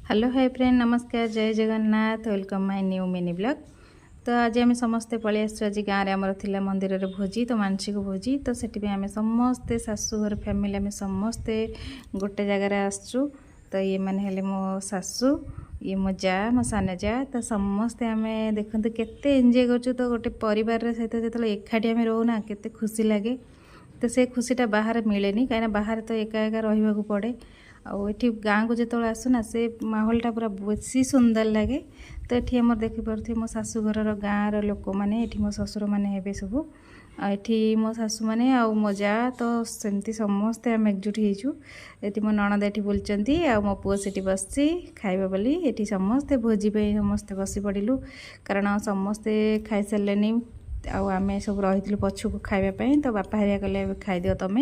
Hello hi friend, नमस्कार, जय Jagannath. Welcome my new mini blog. तो आज आम समस्ते पलि आस गाँव में आमर थिला मंदिर रे भोजी, तो मानसिक भोजी, तो सेठी आम समस्ते शाशुघर फैमिली आम समस्ते गोटे जगार आसचु। तो ये मैंने हेले मो शाशु, ये मो जा, मो सान जा, तो समस्ते आम देखते केते एंजॉय करचु। तो गोटे परिवार सहित जो एकाठी आम रोना केते खुशी लगे। तो से खुशीटा बाहर मिले कहीं बाहर तो एका एका रहा पड़े। आठी गाँव को जो आसुना से माहौलटा पूरा बेसी सुंदर लगे। तो ये आम देखिपे मो शाशुघर गाँव लोक मैंने मो ससुर मैंने हे सब एठी मो शाशु मैंने मो जा, तो सेमती समस्ते आम एकजुट होइछु। एठी मो ननद एठी बोलचंती आ मो पुओ सेठी बसची खाइबा बोली। एठी समस्ते भोजी पे समस्ते बसी पड़िलु कारण समस्ते खाई सारलेनी। आम सब रही पछक खावाई, तो बापा हरिया कले खाईदिव तुम।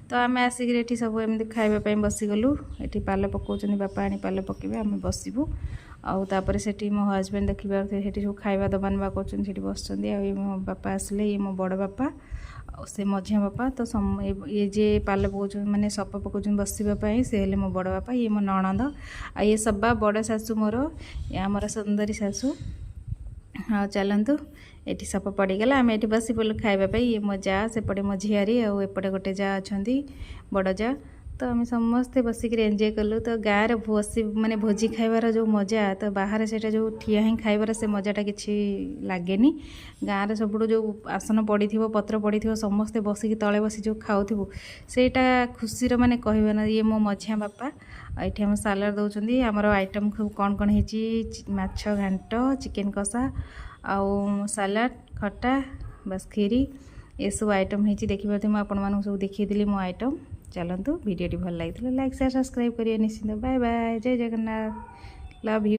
तो आम आसिक ये सब एमती खावाई बसीगलु। ये पाल पकाउछन्ति बापा, आनी पाल पकेबे आम बसबू। आउे से मो हजबैंड देखिए सब खाଇବା दबा नवा कर बस। मो बापा आसिले, ये मो बड़ बापा से मझिया बापा। तो ये जे पाल पकाउछ माने सप पकाउछ बसवाई, से हेले मो बड़ बापा, ये मो नणंद, आ ये सबा बड़ शाशु मोर, ये आमर सुंदरी शाशु। हाँ चलतु, ये सप पड़गला आम ये बस पड़ू खावाई। ये मो जा, सेपटे मो झियारी, आउे गोटे जा अच्छा बड़ जा। तो आम समस्ते बसिक एंजॉय कलु। तो गाँव में बसी माने भोजी खाइबार जो मजा, तो बाहर से जो ठिया ही खाइबार से मजाटा किसी लगे। गाँव में सब जो आसन पड़ी पत्र पड़ी समस्ते बसिक तले बसी जो खाऊ सेटा खुशी माने कहबे ना। ये मो मझिया बापा, ये आम सालाड दौरान आमर आइटम खूब कौन कौन हो माछ घांट, चिकेन कषा, आउ सालाड, खट्टा, बस खीरी, ये सब आइटम होती। देखिए मुझे आपण सब देखी मो आइटम। चलतु, वीडियो भल लगी लाइक शेयर सब्सक्राइब करिए निश्चिंत। बाय बाय, जय जगन्नाथ, लव यू।